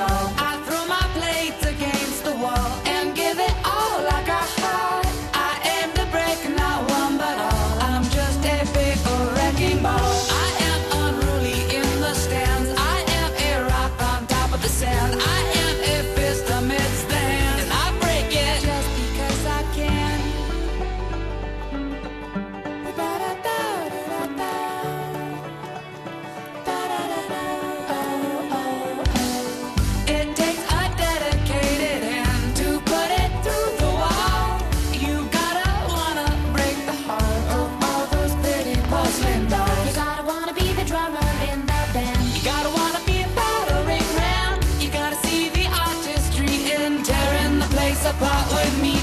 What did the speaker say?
roll. I throw my plates against the wall and give it all like I had. I aim to break not one but all. I'm just a big wrecking ball. I am unruly in the stands. I am a rock on top of the sand. I am a fist amidst the hands, and I break it just because I can. It takes a dedicated hand to put it through the wall. You gotta wanna break the heart of all those pretty porcelain dolls. You gotta wanna be the drummer in the band. You gotta wanna be a battering ram. You gotta see the artistry in tearing the place apart with me.